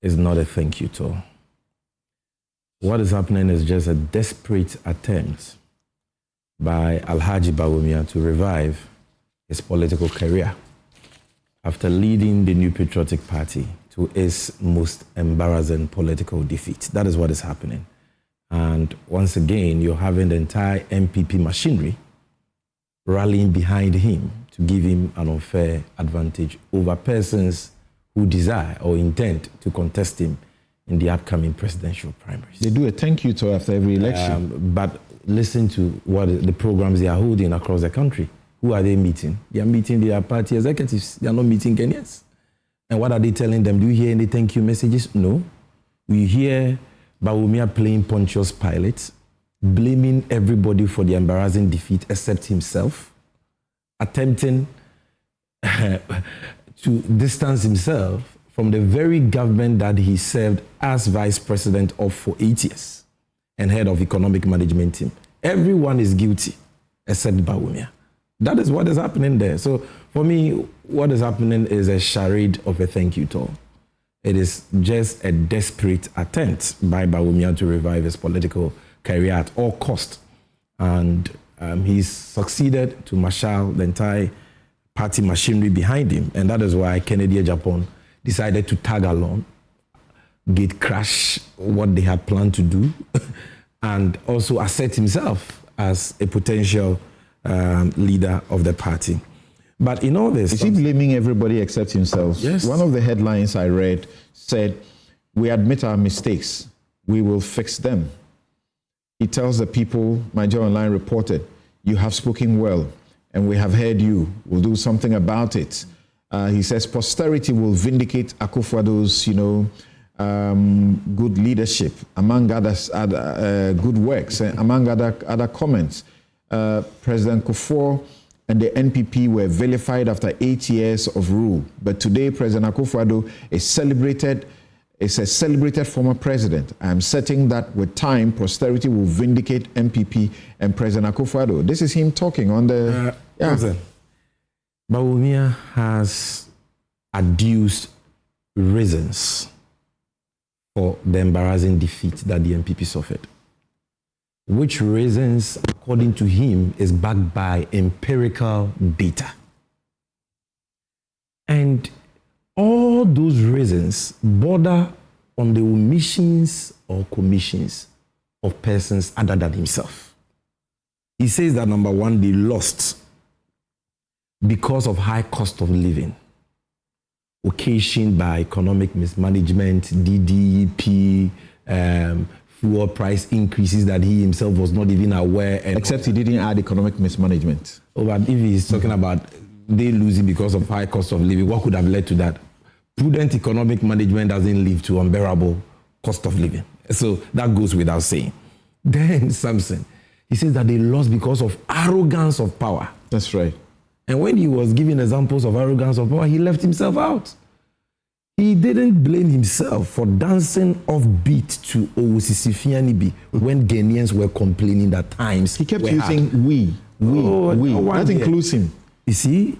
is not a thank you tour. What is happening is just a desperate attempt by Alhaji Bawumia to revive his political career after leading the New Patriotic Party to its most embarrassing political defeat. That is what is happening. And once again, you're having the entire NPP machinery rallying behind him to give him an unfair advantage over persons who desire or intend to contest him in the upcoming presidential primaries. They do a thank you tour after every election. But listen to what the programs they are holding across the country. Who are they meeting? They are meeting their party executives. They are not meeting Kenyans. And what are they telling them? Do you hear any thank you messages? No. We hear Bawumia playing Pontius Pilate, blaming everybody for the embarrassing defeat except himself, attempting to distance himself from the very government that he served as vice president of for 8 years and head of economic management team. Everyone is guilty except Bawumia. That is what is happening there. So for me, what is happening is a charade of a thank you tour. It is just a desperate attempt by Bawumia to revive his political career at all cost. And he's succeeded to marshal the entire party machinery behind him. And that is why Kennedy Japan decided to tag along, gate crash what they had planned to do, and also assert himself as a potential leader of the party. But in all this... Is he blaming everybody except himself? Yes. One of the headlines I read said, "We admit our mistakes. We will fix them." He tells the people, Nigeria Online reported, "You have spoken well, and we have heard you. We'll do something about it." He says, "Posterity will vindicate Akufo-Addo's, good leadership, among others, good works, among other comments. President Kufuor and the NPP were vilified after 8 years of rule. But today, President Akufo-Addo is a celebrated former president. I am certain that with time, posterity will vindicate NPP and President Akufo-Addo." This is him talking on the... Bawumia has adduced reasons for the embarrassing defeat that the NPP suffered, which reasons, according to him, is backed by empirical data. And all those reasons border on the omissions or commissions of persons other than himself. He says that, number one, they lost because of high cost of living, occasioned by economic mismanagement, DDP, fuel price increases that he himself was not even aware. Except he didn't add economic mismanagement. Oh, but if he's talking about they losing because of high cost of living, what could have led to that? Prudent economic management doesn't lead to unbearable cost of living. So that goes without saying. Then Samson, he says that they lost because of arrogance of power. That's right. And when he was giving examples of arrogance of power, he left himself out. He didn't blame himself for dancing off beat to Owosisifianibi when Ghanaians were complaining that times he kept using we. That includes him. You see,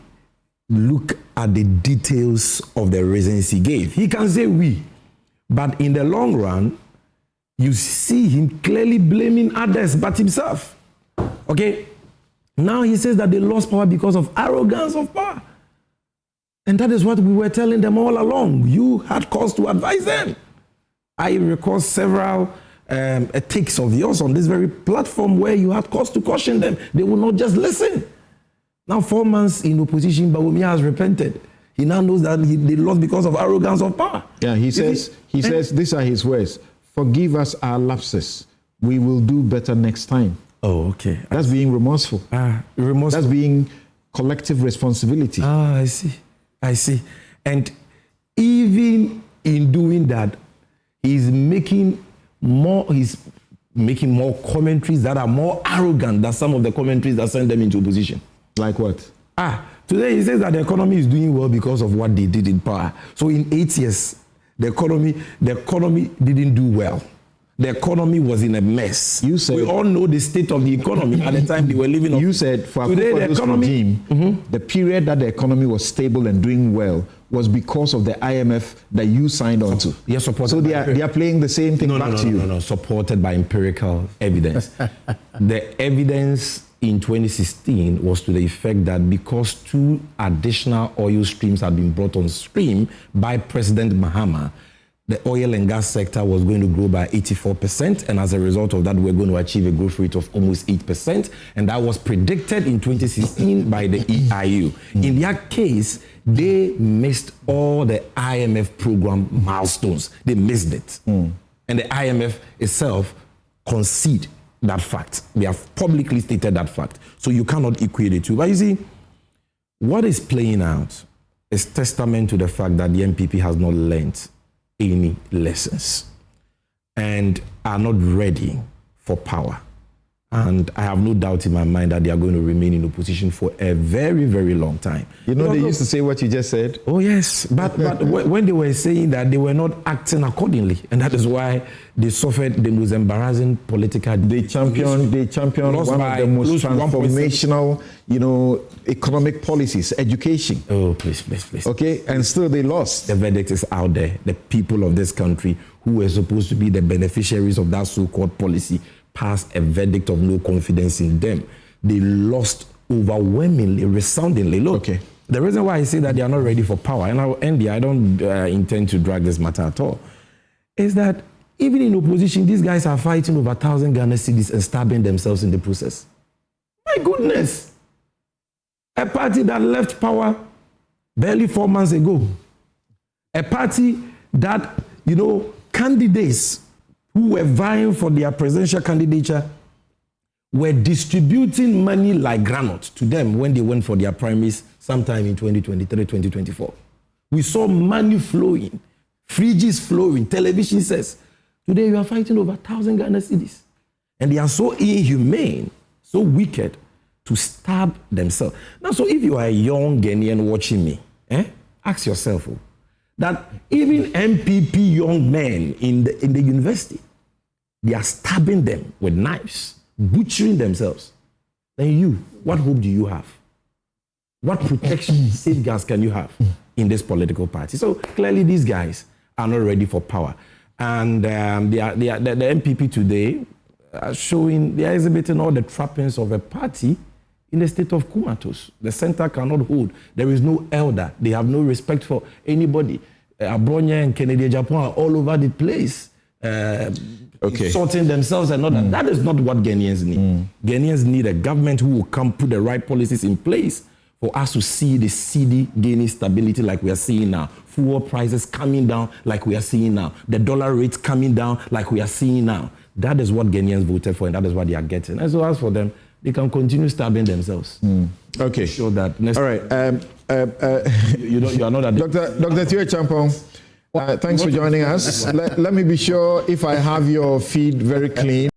look at the details of the reasons he gave. He can say we, but in the long run, you see him clearly blaming others but himself. Okay? Now he says that they lost power because of arrogance of power. And that is what we were telling them all along. You had cause to advise them. I recall several takes of yours on this very platform where you had cause to caution them. They will not just listen. Now 4 months in opposition, Bawumia has repented. He now knows that they lost because of arrogance of power. Yeah, he says, these are his words: "Forgive us our lapses. We will do better next time." Oh, okay. That's being remorseful. Remorseful. That's being collective responsibility. I see. And even in doing that, he's making more commentaries that are more arrogant than some of the commentaries that send them into opposition. Like what? Today he says that the economy is doing well because of what they did in power. So in 8 years, the economy didn't do well. The economy was in a mess. We all know the state of the economy at the time they were living. You said for today, the economy, the period that the economy was stable and doing well was because of the IMF that you signed on to. Yes, supported. So they are playing the same thing back to you. No, supported by empirical evidence. The evidence in 2016 was to the effect that because 2 additional oil streams had been brought on stream by President Mahama, the oil and gas sector was going to grow by 84%, and as a result of that, we're going to achieve a growth rate of almost 8%, and that was predicted in 2016 by the EIU. In their case, they missed all the IMF program milestones. They missed it. And the IMF itself conceded that fact. They have publicly stated that fact. So you cannot equate the two. But you see, what is playing out is testament to the fact that the NPP has not learned any lessons and are not ready for power. And I have no doubt in my mind that they are going to remain in opposition for a very, very long time. You know, they used to say what you just said? Oh, yes. But when they were saying that, they were not acting accordingly. And that is why they suffered the most embarrassing political... They championed one of the most transformational, economic policies, education. Oh, please. Okay? And still they lost. The verdict is out there. The people of this country who were supposed to be the beneficiaries of that so-called policy passed a verdict of no confidence in them. They lost overwhelmingly, resoundingly. Look, okay. The reason why I say that they are not ready for power, and I'll end here, I don't intend to drag this matter at all, is that even in opposition, these guys are fighting over 1,000 Ghana cedis and stabbing themselves in the process. My goodness. A party that left power barely 4 months ago. A party that, candidates who were vying for their presidential candidature were distributing money like granite to them when they went for their primaries sometime in 2023, 2024. We saw money flowing, fridges flowing, television sets. Today you are fighting over 1,000 Ghana cedis. And they are so inhumane, so wicked to stab themselves. Now, so if you are a young Ghanaian watching me, ask yourself that even NPP young men in the university, they are stabbing them with knives, butchering themselves. Then you, what hope do you have? What protection, safeguards can you have in this political party? So clearly these guys are not ready for power. And the NPP today are showing, they are exhibiting all the trappings of a party in the state of comatose. The center cannot hold. There is no elder. They have no respect for anybody. Abronya and Kennedy Japan are all over the place. Sorting themselves and all that. That is not what Ghanaians need. Ghanaians need a government who will come put the right policies in place for us to see the cedi gaining stability like we are seeing now. Fuel prices coming down like we are seeing now. The dollar rates coming down like we are seeing now. That is what Ghanaians voted for, and that is what they are getting. And so as for them, they can continue stabbing themselves. Okay. Sure that. All right. You are not that. Dr. Thierry Champong, thanks for joining us. Let me be sure if I have your feed very clean.